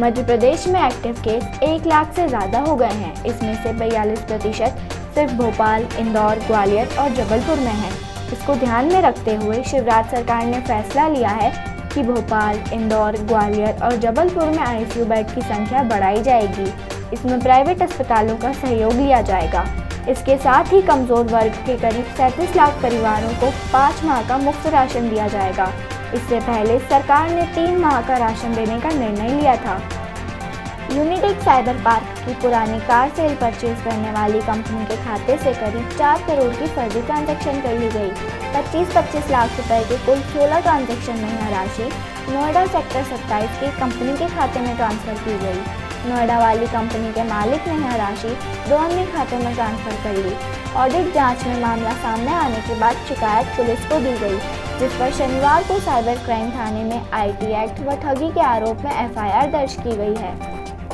मध्य प्रदेश में active case 1 lakh से ज़्यादा हो गए हैं। इसमें से 42% सिर्फ भोपाल, इंदौर, ग्वालियर और जबलपुर में है। इसको ध्यान में रखते हुए शिवराज सरकार ने फैसला लिया है कि भोपाल, इंदौर, ग्वालियर और जबलपुर में आईसीयू बेड की संख्या बढ़ाई जाएगी। इसमें प्राइवेट अस्पतालों का सहयोग लिया जाएगा। इसके साथ ही कमज़ोर वर्ग के करीब 37 लाख परिवारों को 5 माह का मुफ्त राशन दिया जाएगा। इससे पहले सरकार ने 3 माह का राशन देने का निर्णय लिया था। यूनिटेक साइबर पार्क की पुरानी कार सेल परचेज करने वाली कंपनी के खाते से करीब 4 करोड़ की फर्जी ट्रांजैक्शन कर ली गई। 25-25 लाख रुपए के कुल 16 ट्रांजैक्शन में यह राशि नोएडा सेक्टर 27 की कंपनी के खाते में ट्रांसफर की गई। नोएडा वाली कंपनी के मालिक ने यह राशि 2 अन्य खातों में ट्रांसफर कर ली। ऑडिट जांच में मामला सामने आने के बाद शिकायत पुलिस को दी गई, जिस पर शनिवार को साइबर क्राइम थाने में आईटी एक्ट व ठगी के आरोप में एफआईआर दर्ज की गई है।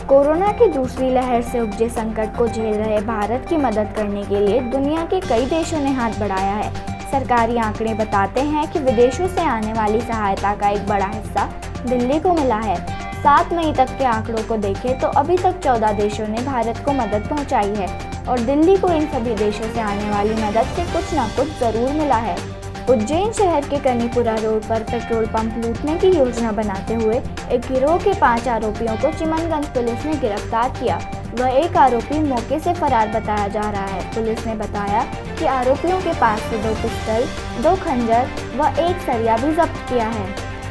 कोरोना की दूसरी लहर से उपजे संकट को झेल रहे भारत की मदद करने के लिए दुनिया के कई देशों ने हाथ बढ़ाया है। सरकारी आंकड़े बताते हैं कि विदेशों से आने वाली सहायता का एक बड़ा हिस्सा दिल्ली को मिला है। 7 मई तक के आंकड़ों को देखें तो अभी तक 14 देशों ने भारत को मदद पहुंचाई है और दिल्ली को इन सभी देशों से आने वाली मदद से कुछ न कुछ जरूर मिला है। उज्जैन शहर के कनीपुरा रोड पर पेट्रोल पंप लूटने की योजना बनाते हुए एक गिरोह के 5 आरोपियों को चिमनगंज पुलिस ने गिरफ्तार किया। वह एक आरोपी मौके से फरार बताया जा रहा है। पुलिस ने बताया कि आरोपियों के पास से 2 पिस्टल, 2 खंजर व 1 सरिया भी जब्त किया है।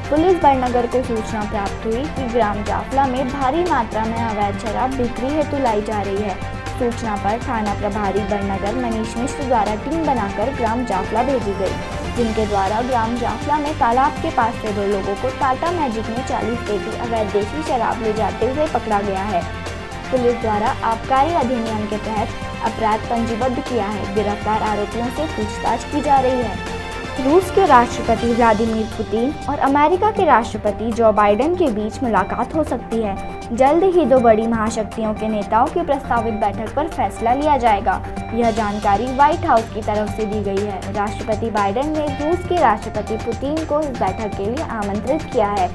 पुलिस बड़नगर को सूचना प्राप्त हुई कि ग्राम जाफला में भारी मात्रा में अवैध शराब बिक्री हेतु लाई जा रही है। सूचना पर थाना प्रभारी बड़नगर मनीष मिश्र द्वारा टीम बनाकर ग्राम जाफला भेजी गई, जिनके द्वारा ग्राम जाफला में तालाब के पास से 2 लोगों को टाटा मैजिक में 40 पेटी अवैध देशी शराब ले जाते हुए पकड़ा गया है। पुलिस द्वारा आबकारी अधिनियम के तहत अपराध पंजीबद्ध किया है। गिरफ्तार आरोपियों से पूछताछ की जा रही है। रूस के राष्ट्रपति व्लादिमीर पुतिन और अमेरिका के राष्ट्रपति जो बाइडेन के बीच मुलाकात हो सकती है। जल्द ही 2 बड़ी महाशक्तियों के नेताओं की प्रस्तावित बैठक पर फैसला लिया जाएगा। यह जानकारी व्हाइट हाउस की तरफ से दी गई है। राष्ट्रपति बाइडेन ने रूस के राष्ट्रपति पुतिन को इस बैठक के लिए आमंत्रित किया है,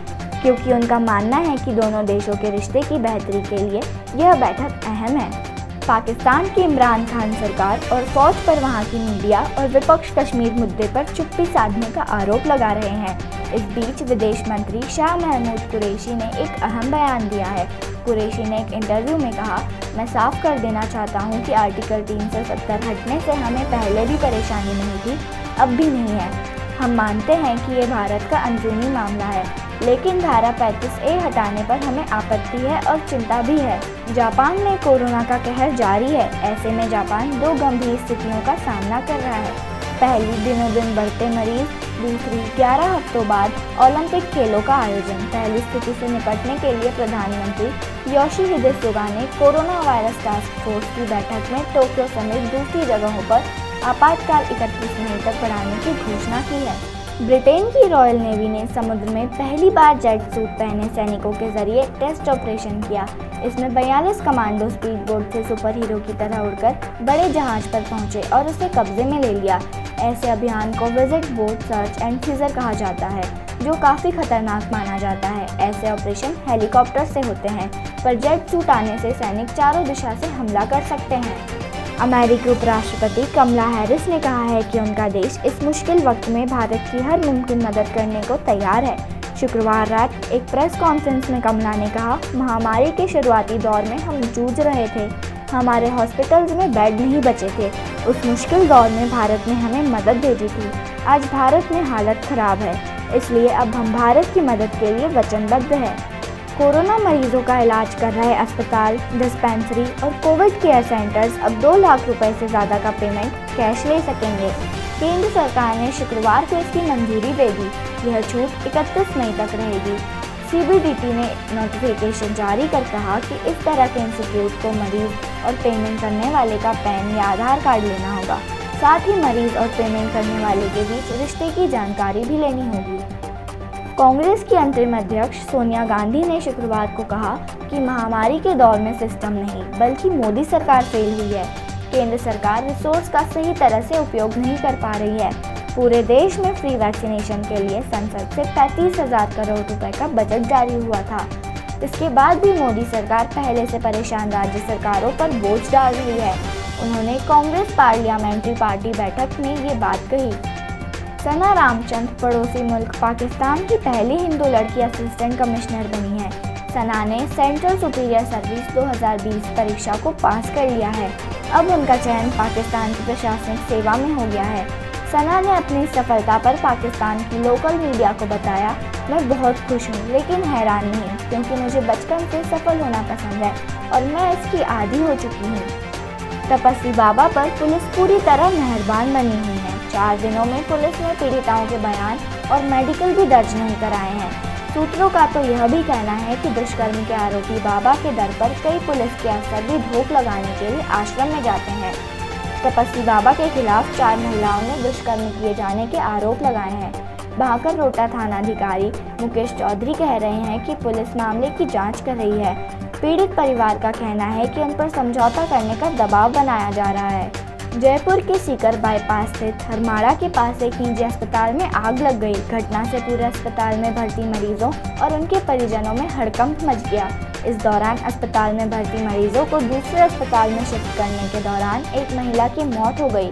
क्योंकि उनका मानना है कि दोनों देशों के रिश्ते की बेहतरी के लिए यह बैठक अहम है। पाकिस्तान की इमरान खान सरकार और फौज पर वहां की मीडिया और विपक्ष कश्मीर मुद्दे पर चुप्पी साधने का आरोप लगा रहे हैं। इस बीच विदेश मंत्री शाह महमूद कुरैशी ने एक अहम बयान दिया है। कुरैशी ने एक इंटरव्यू में कहा, मैं साफ कर देना चाहता हूं कि आर्टिकल 370 हटने से हमें पहले भी परेशानी नहीं थी, अब भी नहीं है। हम मानते हैं कि ये भारत का अंदरूनी मामला है, लेकिन धारा 35A हटाने पर हमें आपत्ति है और चिंता भी है। जापान में कोरोना का कहर जारी है। ऐसे में जापान 2 गंभीर स्थितियों का सामना कर रहा है। पहली, दिनों दिन बढ़ते मरीज। दूसरी, 11 हफ्तों बाद ओलंपिक खेलों का आयोजन। पहली स्थिति से निपटने के लिए प्रधानमंत्री योशिहिदे सुगा ने कोरोना वायरस टास्क फोर्स की बैठक में टोक्यो समेत दूसरी जगहों पर आपातकाल 31 मई तक बढ़ाने की घोषणा की है। ब्रिटेन की रॉयल नेवी ने समुद्र में पहली बार जेट सूट पहने सैनिकों के जरिए टेस्ट ऑपरेशन किया। इसमें 42 कमांडो स्पीड बोट से सुपर हीरो की तरह उड़कर बड़े जहाज पर पहुंचे और उसे कब्जे में ले लिया। ऐसे अभियान को visit boat search and seizure कहा जाता है, जो काफ़ी खतरनाक माना जाता है। ऐसे ऑपरेशन हेलीकॉप्टर से होते हैं, पर जेट सूट आने से सैनिक चारों दिशा से हमला कर सकते हैं। अमेरिकी उपराष्ट्रपति कमला हैरिस ने कहा है कि उनका देश इस मुश्किल वक्त में भारत की हर मुमकिन मदद करने को तैयार है। शुक्रवार रात एक प्रेस कॉन्फ्रेंस में कमला ने कहा, महामारी के शुरुआती दौर में हम जूझ रहे थे। हमारे हॉस्पिटल्स में बेड नहीं बचे थे। उस मुश्किल दौर में भारत ने हमें मदद भेजी थी। आज भारत में हालत खराब है, इसलिए अब हम भारत की मदद के लिए वचनबद्ध हैं। कोरोना मरीजों का इलाज कर रहे अस्पताल, डिस्पेंसरी और कोविड केयर सेंटर्स अब 2 लाख रुपए से ज़्यादा का पेमेंट कैश ले सकेंगे। केंद्र सरकार ने शुक्रवार को इसकी मंजूरी दे दी। यह छूट 31 मई तक रहेगी। सीबीडीटी ने नोटिफिकेशन जारी कर कहा कि इस तरह के इंस्टीट्यूट को मरीज और पेमेंट करने वाले का पैन या आधार कार्ड लेना होगा। साथ ही मरीज और पेमेंट करने वाले के बीच रिश्ते की जानकारी भी लेनी होगी। कांग्रेस की अंतरिम अध्यक्ष सोनिया गांधी ने शुक्रवार को कहा कि महामारी के दौर में सिस्टम नहीं, बल्कि मोदी सरकार फेल हुई है। केंद्र सरकार रिसोर्स का सही तरह से उपयोग नहीं कर पा रही है। पूरे देश में फ्री वैक्सीनेशन के लिए संसद से 35,000 करोड़ रुपए का बजट जारी हुआ था। इसके बाद भी मोदी सरकार पहले से परेशान राज्य सरकारों पर बोझ डाल रही है। उन्होंने कांग्रेस पार्लियामेंट्री पार्टी बैठक में ये बात कही। सना रामचंद्र पड़ोसी मुल्क पाकिस्तान की पहली हिंदू लड़की असिस्टेंट कमिश्नर बनी है। सना ने सेंट्रल सुपीरियर सर्विस 2020 परीक्षा को पास कर लिया है। अब उनका चयन पाकिस्तान की प्रशासनिक सेवा में हो गया है। सना ने अपनी सफलता पर पाकिस्तान की लोकल मीडिया को बताया, मैं बहुत खुश हूँ लेकिन हैरान नहीं, क्योंकि मुझे बचपन से सफल होना पसंद है और मैं इसकी आदी हो चुकी हूँ। तपस्वी बाबा पर पुलिस पूरी तरह मेहरबान बनी हुई है। 4 दिनों में पुलिस ने पीड़िताओं के बयान और मेडिकल भी दर्ज नहीं कराए हैं। सूत्रों का तो यह भी कहना है कि दुष्कर्म के आरोपी बाबा के दर पर कई पुलिस के अफसर भी धूप लगाने के लिए आश्रम में जाते हैं। तपस्वी बाबा के खिलाफ 4 महिलाओं ने दुष्कर्म किए जाने के आरोप लगाए हैं। भाकर रोटा थानाधिकारी मुकेश चौधरी कह रहे हैं कि पुलिस मामले की जांच कर रही है। पीड़ित परिवार का कहना है कि उन पर समझौता करने का दबाव बनाया जा रहा है। जयपुर के सीकर बाईपास स्थित हरमाड़ा के पास एक निजी अस्पताल में आग लग गई। घटना से पूरे अस्पताल में भर्ती मरीजों और उनके परिजनों में हड़कंप मच गया। इस दौरान अस्पताल में भर्ती मरीजों को दूसरे अस्पताल में शिफ्ट करने के दौरान एक महिला की मौत हो गई।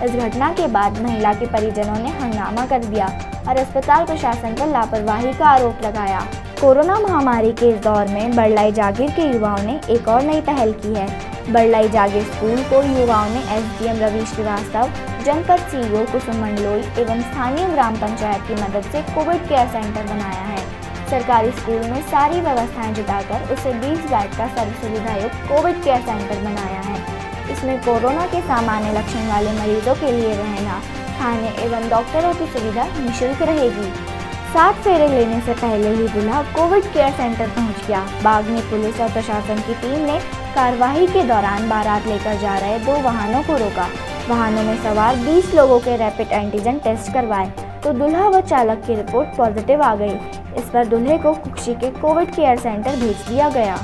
इस घटना के बाद महिला के परिजनों ने हंगामा कर दिया और अस्पताल प्रशासन पर लापरवाही का आरोप लगाया। कोरोना महामारी के इस दौर में बड़लाई जागीर के युवाओं ने एक और नई पहल की है। बड़लाई जागीर स्कूल को युवाओं ने एसडीएम रवि श्रीवास्तव, जनपद सीईओ कुसुम मंडलोई एवं स्थानीय ग्राम पंचायत की मदद से कोविड केयर सेंटर बनाया है। सरकारी स्कूल में सारी व्यवस्थाएं जुटाकर उसे 20 बेड का सर्व सुविधा युक्त कोविड केयर सेंटर बनाया है। इसमें कोरोना के सामान्य लक्षण वाले मरीजों के लिए रहना, खाने एवं डॉक्टरों की सुविधा निःशुल्क रहेगी। 7 फेरे लेने से पहले ही दूल्हा कोविड केयर सेंटर पहुंच गया। बागनी पुलिस और प्रशासन की टीम ने कार्यवाही के दौरान बारात लेकर जा रहे 2 वाहनों को रोका। वाहनों में सवार 20 लोगों के रैपिड एंटीजन टेस्ट करवाए तो दूल्हा व चालक की रिपोर्ट पॉजिटिव आ गई। इस पर दूल्हे को कुक्षी के कोविड केयर सेंटर भेज दिया गया।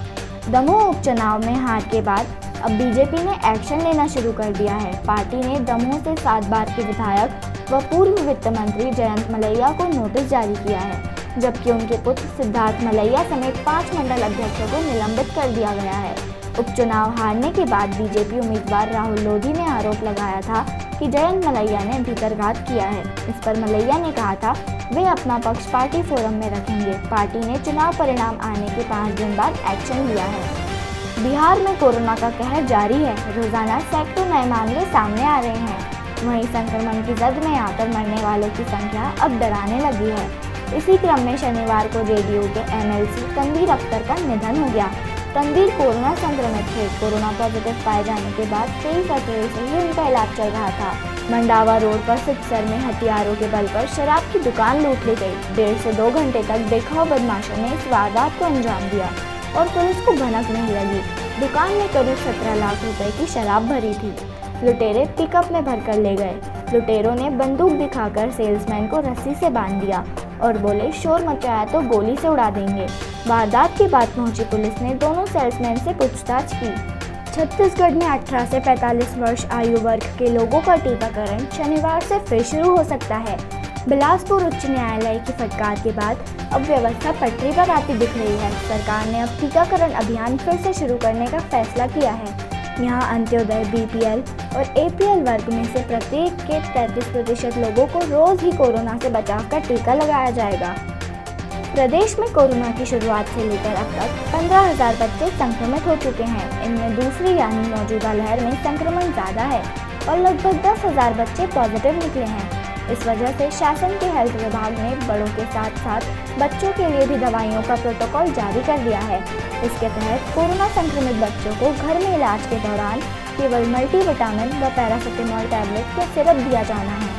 दमोह उपचुनाव में हार के बाद अब बीजेपी ने एक्शन लेना शुरू कर दिया है। पार्टी ने दमोह से 7 बार के विधायक व पूर्व वित्त मंत्री जयंत मलैया को नोटिस जारी किया है, जबकि उनके पुत्र सिद्धार्थ मलैया समेत 5 मंडल अध्यक्षों को निलंबित कर दिया गया है। उपचुनाव हारने के बाद बीजेपी उम्मीदवार राहुल लोधी ने आरोप लगाया था कि जयंत मलैया ने भीतरघात किया है। इस पर मलैया ने कहा था वे अपना पक्ष पार्टी फोरम में रखेंगे। पार्टी ने चुनाव परिणाम आने के 5 दिन बाद एक्शन लिया है। बिहार में कोरोना का कहर जारी है। रोजाना सैकड़ों नए मामले सामने आ रहे हैं। वहीं संक्रमण की जद में आकर मरने वालों की संख्या अब डराने लगी है। इसी क्रम में शनिवार को जेडीयू के एमएलसी तनवीर अख्तर का निधन हो गया। तनवीर कोरोना संक्रमित थे। कोरोना पॉजिटिव पाए जाने के बाद 23 अप्रैल से ही उनका इलाज चल रहा था। मंडावा रोड पर सिकसर में हथियारों के बल पर शराब की दुकान लूट ली गई। 1.5 से 2 घंटे तक बेखौफ बदमाशों ने इस वारदात को अंजाम दिया और पुलिस को भनक नहीं लगी। दुकान में करीब 17 लाख रुपए की शराब भरी थी। लुटेरे पिकअप में भरकर ले गए। लुटेरों ने बंदूक दिखाकर सेल्समैन को रस्सी से बांध दिया और बोले शोर मचाया तो गोली से उड़ा देंगे। वारदात के बाद पहुंची पुलिस ने दोनों सेल्समैन से पूछताछ की। छत्तीसगढ़ में 18 से 45 वर्ष आयु वर्ग के लोगों का टीकाकरण शनिवार से फिर शुरू हो सकता है। बिलासपुर उच्च न्यायालय की फटकार के बाद अब व्यवस्था पटरी पर आती दिख रही है। सरकार ने अब टीकाकरण अभियान फिर से शुरू करने का फैसला किया है। यहाँ अंत्योदय, बीपीएल और एपीएल वर्ग में से प्रत्येक के 33% लोगों को रोज ही कोरोना से बचाव का टीका लगाया जाएगा। प्रदेश में कोरोना की शुरुआत से लेकर अब तक 15,000 बच्चे संक्रमित हो चुके हैं। इनमें दूसरी यानी मौजूदा लहर में संक्रमण ज़्यादा है और लगभग 10,000 बच्चे पॉजिटिव निकले हैं। इस वजह से शासन के हेल्थ विभाग ने बड़ों के साथ साथ बच्चों के लिए भी दवाइयों का प्रोटोकॉल जारी कर दिया है। इसके तहत कोरोना संक्रमित बच्चों को घर में इलाज के दौरान केवल मल्टीविटामिन व पैरासिटामोल टैबलेट या सिरप दिया जाना है।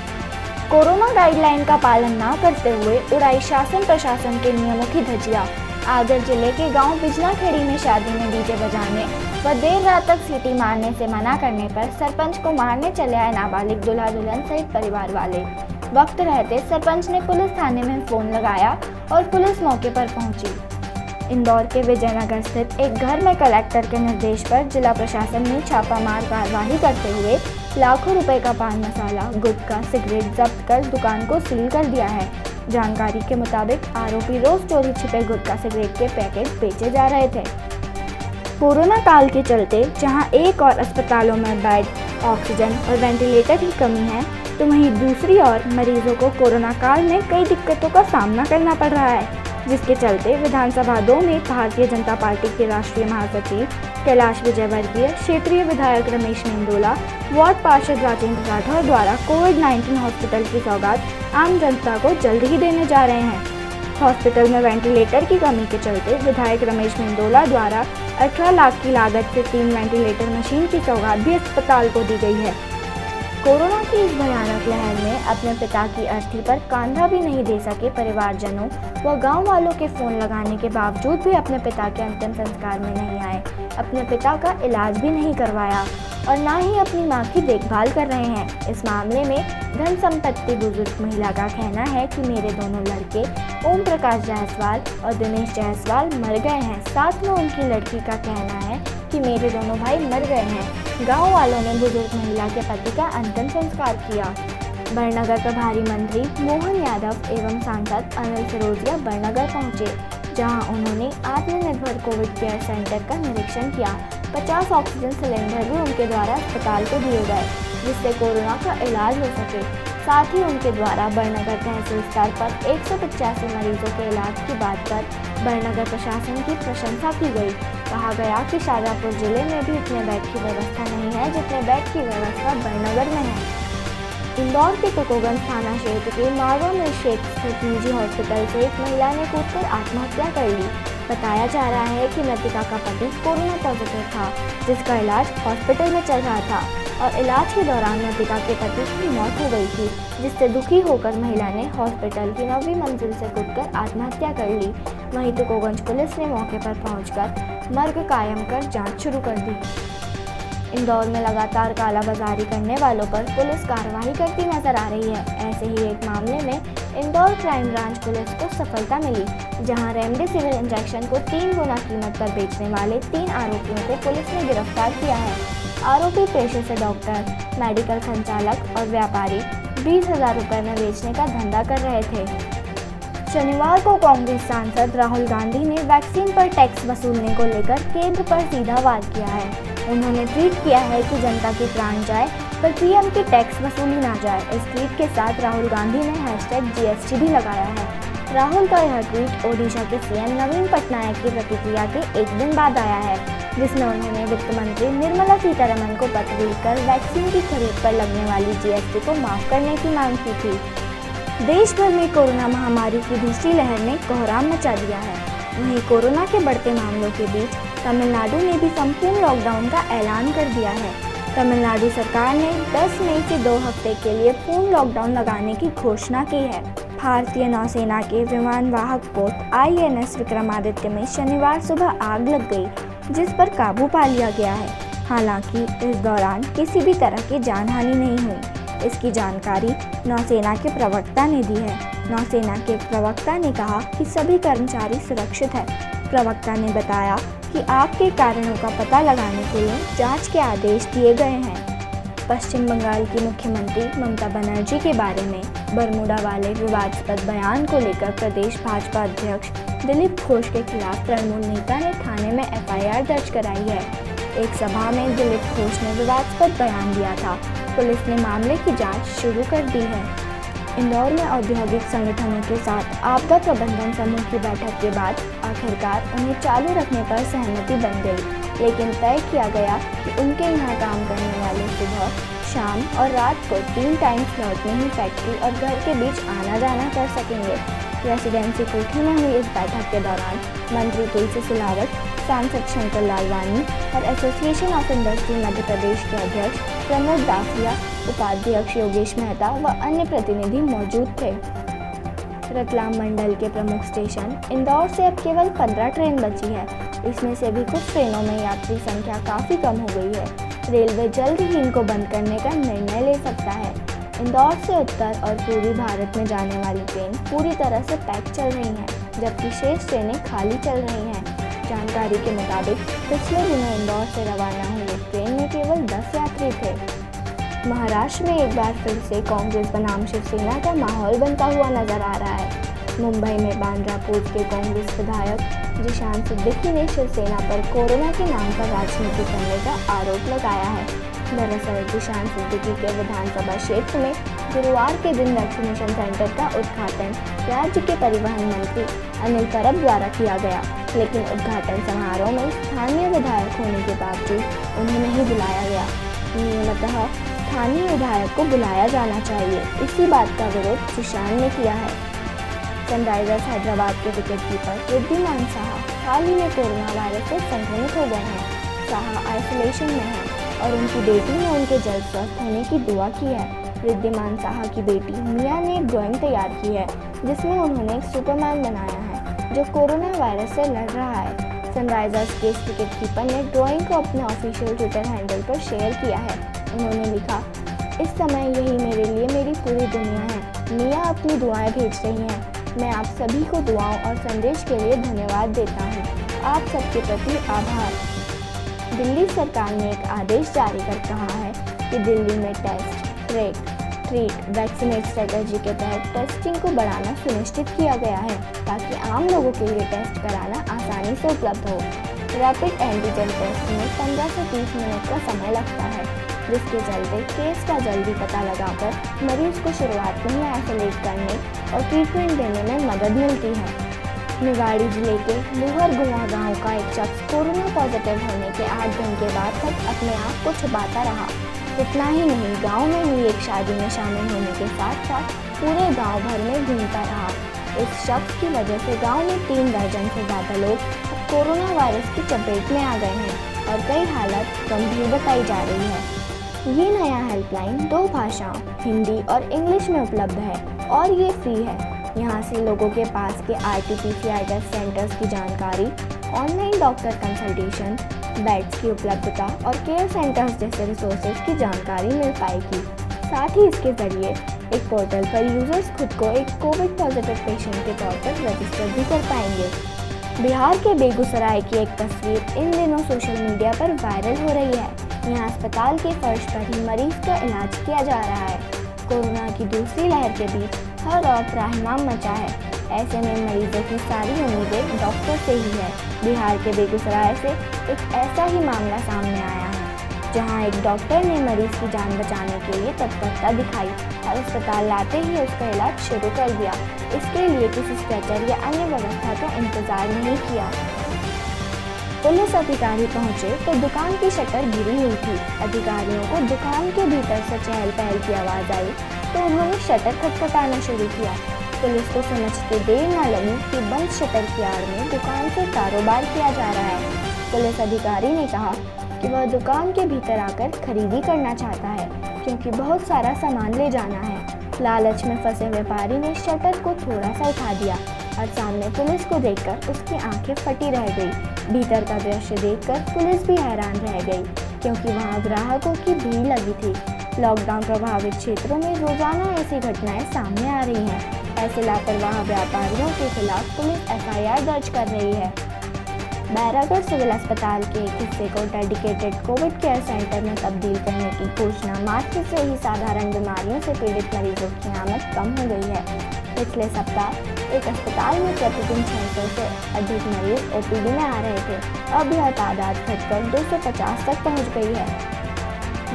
कोरोना गाइडलाइन का पालन न करते हुए उड़ाई शासन प्रशासन के नियमों की धज्जियां। आगर जिले के गांव बिजनाखेड़ी में शादी में डीजे बजाने व देर रात तक सीटी मारने से मना करने पर सरपंच को मारने चले आए नाबालिग दूल्हा दुल्हन सहित परिवार वाले। वक्त रहते सरपंच ने पुलिस थाने में फोन लगाया और पुलिस मौके पर पहुंची। इंदौर के विजयनगर स्थित एक घर में कलेक्टर के निर्देश पर जिला प्रशासन ने छापामार कार्रवाई करते हुए लाखों रुपए का पान मसाला, गुटखा, सिगरेट जब्त कर दुकान को सील कर दिया है। जानकारी के मुताबिक आरोपी रोज चोरी छिपे गुटखा सिगरेट के पैकेट बेचे जा रहे थे। कोरोना काल के चलते जहां एक और अस्पतालों में बेड, ऑक्सीजन और वेंटिलेटर की कमी है, तो वहीं दूसरी ओर मरीजों को कोरोना काल में कई दिक्कतों का सामना करना पड़ रहा है, जिसके चलते विधानसभा 2 में भारतीय जनता पार्टी के राष्ट्रीय महासचिव कैलाश विजयवर्गीय, क्षेत्रीय विधायक रमेश मेंदोला, वार्ड पार्षद राजेंद्र राठौर द्वारा कोविड-19 हॉस्पिटल की सौगात आम जनता को जल्द ही देने जा रहे हैं। हॉस्पिटल में वेंटिलेटर की कमी के चलते विधायक रमेश मेंदोला द्वारा 18 लाख की लागत से 3 वेंटिलेटर मशीन की सौगात भी अस्पताल को दी गई है। कोरोना की इस भयानक लहर में अपने पिता की अर्थी पर कांधा भी नहीं दे सके परिवारजनों व गांव वालों के फोन लगाने के बावजूद भी अपने पिता के अंतिम संस्कार में नहीं आए, अपने पिता का इलाज भी नहीं करवाया और ना ही अपनी मां की देखभाल कर रहे हैं। इस मामले में धन संपत्ति बुजुर्ग महिला का कहना है कि मेरे दोनों लड़के ओम प्रकाश जायसवाल और दिनेश जायसवाल मर गए हैं। साथ में उनकी लड़की का कहना है कि मेरे दोनों भाई मर गए हैं। गांव वालों ने बुजुर्ग महिला के पति का अंतिम संस्कार किया। बड़नगर प्रभारी मंत्री मोहन यादव एवं सांसद अनिल फिरोजिया बड़नगर पहुंचे, जहां उन्होंने आत्मनिर्भर कोविड केयर सेंटर का निरीक्षण किया। 50 ऑक्सीजन सिलेंडर भी उनके द्वारा अस्पताल को दिए गए, जिससे कोरोना का इलाज हो सके। साथ ही उनके द्वारा बड़नगर तहसील स्तर पर 185 मरीजों के इलाज की बात पर बड़नगर प्रशासन की प्रशंसा की गई। कहा गया कि शाजापुर जिले में भी इतने बेड की व्यवस्था नहीं है जितने बेड की व्यवस्था बड़नगर में है। इंदौर के तुकोगंज थाना क्षेत्र के मारवा में स्थित निजी हॉस्पिटल से एक महिला ने कूदकर आत्महत्या कर ली। बताया जा रहा है कि मृतका का पति कोरोना पॉजिटिव था, जिसका इलाज हॉस्पिटल में चल रहा था और इलाज के दौरान मृतका के पति की मौत हो गई थी, जिससे दुखी होकर महिला ने हॉस्पिटल की 9वीं मंजिल से कूदकर आत्महत्या कर ली। वहीं तुकोगंज पुलिस ने मौके पर पहुंचकर मर्ग कायम कर जांच शुरू कर दी। इंदौर में लगातार कालाबाजारी करने वालों पर पुलिस कार्रवाई करती नजर आ रही है। ऐसे ही एक मामले में इंदौर क्राइम ब्रांच पुलिस को सफलता मिली, जहां रेमडेसिविर इंजेक्शन को 3 गुना कीमत पर बेचने वाले 3 आरोपियों को पुलिस ने गिरफ्तार किया है। आरोपी पेशे से डॉक्टर, मेडिकल संचालक और व्यापारी 20,000 रुपये में बेचने का धंधा कर रहे थे। शनिवार को कांग्रेस सांसद राहुल गांधी ने वैक्सीन पर टैक्स वसूलने को लेकर केंद्र पर सीधा वार किया है। उन्होंने ट्वीट किया है कि जनता की प्राण जाए पर पीएम की टैक्स वसूली ना जाए। इस ट्वीट के साथ राहुल गांधी ने #GST भी लगाया है। राहुल का यह ट्वीट ओडिशा के सीएम नवीन पटनायक की प्रतिक्रिया के एक दिन बाद आया है, जिसमें उन्होंने वित्त मंत्री निर्मला सीतारमण को पत्र लिखकर वैक्सीन की खरीद पर लगने वाली GST को माफ करने की मांग की थी। देश भर में कोरोना महामारी की दूसरी लहर ने कोहराम मचा दिया है। वहीं कोरोना के बढ़ते मामलों के बीच तमिलनाडु ने भी संपूर्ण लॉकडाउन का ऐलान कर दिया है। तमिलनाडु सरकार ने 10 मई से 2 हफ्ते के लिए पूर्ण लॉकडाउन लगाने की घोषणा की है। भारतीय नौसेना के विमान वाहक पोत INS विक्रमादित्य में शनिवार सुबह आग लग गई, जिस पर काबू पा लिया गया है। हालांकि इस दौरान किसी भी तरह की जानहानि नहीं हुई। इसकी जानकारी नौसेना के प्रवक्ता ने दी है। नौसेना के प्रवक्ता ने कहा कि सभी कर्मचारी सुरक्षित हैं। प्रवक्ता ने बताया कि आग के कारणों का पता लगाने के लिए जांच के आदेश दिए गए हैं। पश्चिम बंगाल की मुख्यमंत्री ममता बनर्जी के बारे में बरमूडा वाले विवादास्पद बयान को लेकर प्रदेश भाजपा अध्यक्ष दिलीप घोष के खिलाफ तृणमूल नेता ने थाने में FIR दर्ज कराई है। एक सभा में दिलीप घोष ने विवादास्पद बयान दिया था। पुलिस ने मामले की जांच शुरू कर दी है। इंदौर में औद्योगिक संगठनों के साथ आपदा प्रबंधन समूह की बैठक के बाद आखिरकार उन्हें चालू रखने पर सहमति बन गई, लेकिन तय किया गया कि उनके यहाँ काम करने वाले सुबह, शाम और रात को 3 टाइम स्लॉट में ही फैक्ट्री और घर के बीच आना जाना कर सकेंगे। रेसिडेंसी कोठी में हुई इस बैठक के दौरान मंत्री तुलसी सिलावट, सांसद शंकर लालवानी और association of industry Madhya Pradesh के अध्यक्ष प्रमोद दासिया, उपाध्यक्ष योगेश मेहता व अन्य प्रतिनिधि मौजूद थे। रतलाम मंडल के प्रमुख स्टेशन इंदौर से अब केवल 15 ट्रेन बची है। इसमें से भी कुछ ट्रेनों में यात्री संख्या काफ़ी कम हो गई है। रेलवे जल्द ही इनको बंद करने का निर्णय ले सकता है। इंदौर से उत्तर और पूर्वी भारत में जाने वाली ट्रेन पूरी तरह से पैक चल रही हैं, जबकि शेष ट्रेनें खाली चल रही हैं। जानकारी के मुताबिक पिछले दिनों इंदौर से रवाना हुई ट्रेन में केवल 10 यात्री थे। महाराष्ट्र में एक बार फिर से कांग्रेस बनाम शिवसेना का माहौल बनता हुआ नजर आ रहा है। मुंबई में बांद्रा पोर्ट के कांग्रेस विधायक जिशान सिद्दीकी ने शिवसेना पर कोरोना के नाम पर राजनीति करने का आरोप लगाया है। दरअसल जिशान सिद्दीकी के विधानसभा क्षेत्र में गुरुवार के दिन वैक्सीनेशन सेंटर का उद्घाटन राज्य के परिवहन मंत्री अनिल परब द्वारा किया गया, लेकिन उद्घाटन समारोह में स्थानीय विधायक होने के बावजूद उन्हें नहीं बुलाया गया। नियमतः स्थानीय विधायक को बुलाया जाना चाहिए, इसी बात का विरोध जिशान ने किया है। सनराइजर्स हैदराबाद के विकेटकीपर रिद्धिमान साहा हाल ही में कोरोना वायरस से संक्रमित हो गए हैं। साहा आइसोलेशन में हैं और उनकी बेटी ने उनके जल्द स्वस्थ होने की दुआ की है। रिद्धिमान साहा की बेटी मिया ने एक ड्राइंग तैयार की है जिसमें उन्होंने एक सुपरमैन बनाया है जो कोरोना वायरस से लड़ रहा है। सनराइजर्स के विकेटकीपर ने ड्राइंग को अपने ऑफिशियल ट्विटर हैंडल पर शेयर किया है। उन्होंने लिखा, इस समय यही मेरे लिए मेरी पूरी दुनिया है। मिया अपनी दुआएं भेज रही हैं। मैं आप सभी को दुआओं और संदेश के लिए धन्यवाद देता हूँ। आप सबके प्रति आभार। दिल्ली सरकार ने एक आदेश जारी कर कहा है कि दिल्ली में test, track, treat, vaccinate strategy के तहत टेस्टिंग को बढ़ाना सुनिश्चित किया गया है ताकि आम लोगों के लिए टेस्ट कराना आसानी से उपलब्ध हो। रैपिड एंटीजन टेस्ट में 15 से 30 मिनट का समय लगता है, जिसके चलते केस का जल्दी पता लगाकर मरीज को शुरुआत में ही आइसोलेट करने और ट्रीटमेंट देने में मदद मिलती है। निवाड़ी जिले के लुहरगुआ गांव का एक शख्स कोरोना पॉजिटिव होने के 8 दिन के बाद तक अपने आप को छुपाता रहा। इतना ही नहीं, गांव में हुई एक शादी में शामिल होने के साथ साथ पूरे गांव भर में घूमता रहा। इस शख्स की वजह से गांव में 3 दर्जन से ज़्यादा लोग कोरोना वायरस की चपेट में आ गए हैं और कई हालत गंभीर बताई जा रही है। ये नया हेल्पलाइन 2 भाषाओं हिंदी और इंग्लिश में उपलब्ध है और ये फ्री है। यहाँ से लोगों के पास के RT-PCR टेस्ट सेंटर्स की जानकारी, ऑनलाइन डॉक्टर कंसल्टेशन, बेड्स की उपलब्धता और केयर सेंटर्स जैसे रिसोर्सेज की जानकारी मिल पाएगी। साथ ही इसके जरिए एक पोर्टल पर यूजर्स खुद को एक कोविड पॉजिटिव पेशेंट के तौर पर रजिस्टर भी कर पाएंगे। बिहार के बेगूसराय की एक तस्वीर इन दिनों सोशल मीडिया पर वायरल हो रही है। यहाँ अस्पताल के फर्श पर ही मरीज का इलाज किया जा रहा है। कोरोना की दूसरी लहर के बीच हर और त्राहिमाम मचा है। ऐसे में मरीजों की सारी उम्मीदें डॉक्टर से ही है। बिहार के बेगूसराय से एक ऐसा ही मामला सामने आया है जहां एक डॉक्टर ने मरीज की जान बचाने के लिए तत्परता दिखाई और अस्पताल लाते ही उसका इलाज शुरू कर दिया। इसके लिए किसी स्ट्रेचर या अन्य व्यवस्था का इंतजार नहीं किया। पुलिस अधिकारी पहुंचे तो दुकान की शटर गिरी हुई थी। अधिकारियों को दुकान के भीतर से चहल पहल की आवाज़ आई तो उन्होंने शटर खटखटाना शुरू किया। पुलिस को समझते देर न लगी कि बंद शटर की आड़ में दुकान से कारोबार किया जा रहा है। पुलिस अधिकारी ने कहा कि वह दुकान के भीतर आकर खरीदी करना चाहता है क्योंकि बहुत सारा सामान ले जाना है। लालच में फंसे व्यापारी ने शटर को थोड़ा सा उठा दिया और सामने पुलिस को देखकर उसकी आंखें फटी रह गई। भीतर का दृश्य देखकर पुलिस भी हैरान रह गई क्योंकि वहां ग्राहकों की भीड़ लगी थी। लॉकडाउन प्रभावित क्षेत्रों में रोजाना ऐसी घटनाएं सामने आ रही हैं। ऐसे लापरवाह व्यापारियों के खिलाफ पुलिस FIR दर्ज कर रही है। बैरागढ़ सिविल अस्पताल के एक हिस्से को डेडिकेटेड कोविड केयर सेंटर में तब्दील करने की घोषणा मात्र से ही साधारण बीमारियों से पीड़ित मरीजों की आमद कम हो गई है। पिछले सप्ताह एक अस्पताल में प्रतिदिन 600 से अधिक मरीज OPD में आ रहे थे। अब यह तादाद घटकर 250 तक पहुंच गई है।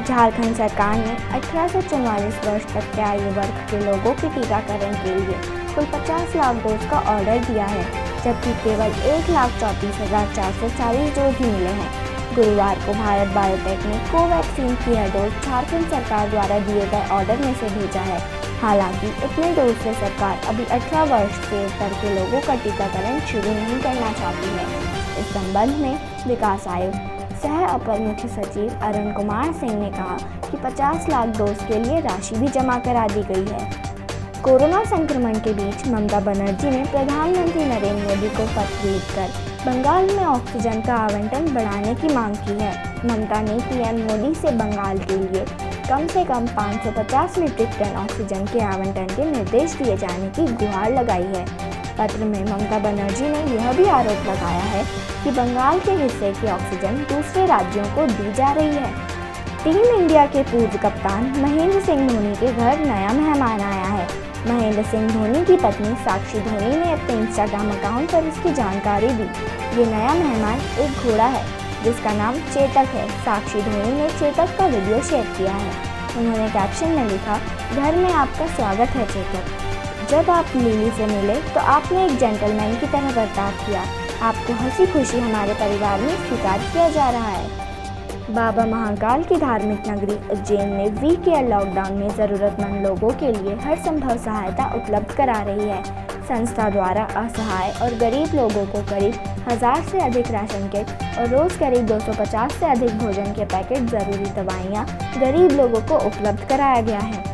झारखंड सरकार ने 18 से 44 वर्ष तक के आयु वर्ग के लोगों के टीकाकरण के लिए कुल 50 लाख डोज का ऑर्डर दिया है, जबकि केवल 1,34,440 डोज ही मिले हैं। गुरुवार को भारत बायोटेक ने कोवैक्सीन की यह डोज झारखंड सरकार द्वारा दिए गए ऑर्डर में से भेजा है। हालांकि इतने डोज से सरकार अभी 18 वर्ष से ऊपर के लोगों का टीकाकरण शुरू नहीं करना चाहती है। इस संबंध में विकास आयुक्त सह अपर मुख्य सचिव अरुण कुमार सिंह ने कहा कि 50 लाख डोज के लिए राशि भी जमा करा दी गई है। कोरोना संक्रमण के बीच ममता बनर्जी ने प्रधानमंत्री नरेंद्र मोदी को पत्र लिखकर बंगाल में ऑक्सीजन का आवंटन बढ़ाने की मांग की है। ममता ने PM मोदी से बंगाल के लिए कम से कम 550 मीट्रिक टन ऑक्सीजन के आवंटन के निर्देश दिए जाने की गुहार लगाई है। पत्र में ममता बनर्जी ने यह भी आरोप लगाया है कि बंगाल के हिस्से की ऑक्सीजन दूसरे राज्यों को दी जा रही है। टीम इंडिया के पूर्व कप्तान महेंद्र सिंह धोनी के घर नया मेहमान आया है। महेंद्र सिंह धोनी की पत्नी साक्षी धोनी ने अपने इंस्टाग्राम अकाउंट पर इसकी जानकारी दी। ये नया मेहमान एक घोड़ा है जिसका नाम चेतक है। साक्षी धोनी ने चेतक का वीडियो शेयर किया है। उन्होंने कैप्शन में लिखा, घर में आपका स्वागत है चेतक। जब आप लिली से मिले तो आपने एक जेंटलमैन की तरह बर्ताव किया। आपको हंसी खुशी हमारे परिवार में स्वीकार किया जा रहा है। बाबा महाकाल की धार्मिक नगरी उज्जैन में वी केयर लॉकडाउन में ज़रूरतमंद लोगों के लिए हर संभव सहायता उपलब्ध करा रही है। संस्था द्वारा असहाय और गरीब लोगों को करीब 1000 से अधिक राशन किट और रोज़ करीब 250 से अधिक भोजन के पैकेट, ज़रूरी दवाइयाँ गरीब लोगों को उपलब्ध कराया गया है।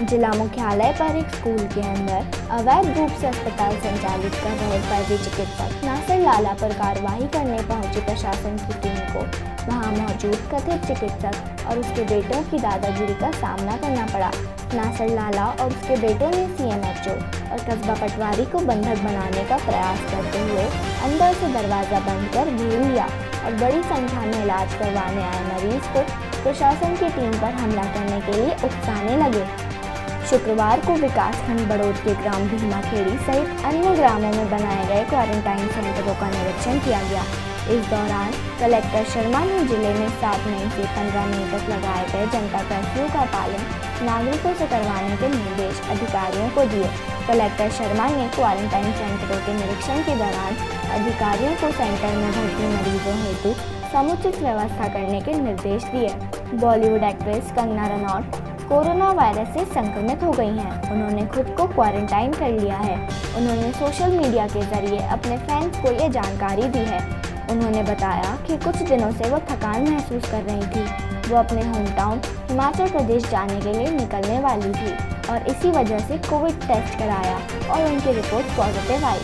जिला मुख्यालय पर एक स्कूल के अंदर अवैध रूप से अस्पताल संचालित कर रहे फर्जी चिकित्सक नासिर लाला पर कार्रवाई करने पहुंची प्रशासन की टीम को वहां मौजूद कथित चिकित्सक और उसके बेटों की दादागिरी का सामना करना पड़ा। नासिर लाला और उसके बेटों ने CMHO और कस्बा पटवारी को बंधक बनाने का प्रयास करते हुए अंदर से दरवाज़ा बंद कर घेर लिया और बड़ी संख्या में इलाज करवाने आए मरीज को प्रशासन की टीम पर हमला करने के लिए उकसाने लगे। शुक्रवार को विकासखंड बड़ौद के ग्राम भीमाखेड़ी सहित अन्य ग्रामों में बनाए गए क्वारंटाइन सेंटरों का निरीक्षण किया गया। इस दौरान कलेक्टर शर्मा ने जिले में 7 मई से 15 मई तक लगाए गए जनता कर्फ्यू का पालन नागरिकों से करवाने के निर्देश अधिकारियों को दिए। कलेक्टर शर्मा ने क्वारंटाइन सेंटरों के निरीक्षण के दौरान अधिकारियों को सेंटर में भर्ती मरीजों हेतु समुचित व्यवस्था करने के निर्देश दिए। Bollywood actress Kangana Ranaut corona virus से संक्रमित हो गई हैं। उन्होंने खुद को क्वारंटाइन कर लिया है। उन्होंने सोशल मीडिया के जरिए अपने फैंस को ये जानकारी दी है। उन्होंने बताया कि कुछ दिनों से वो थकान महसूस कर रही थी। वो अपने होम टाउन हिमाचल प्रदेश जाने के लिए निकलने वाली थी और इसी वजह से कोविड टेस्ट कराया और उनकी रिपोर्ट पॉजिटिव आई।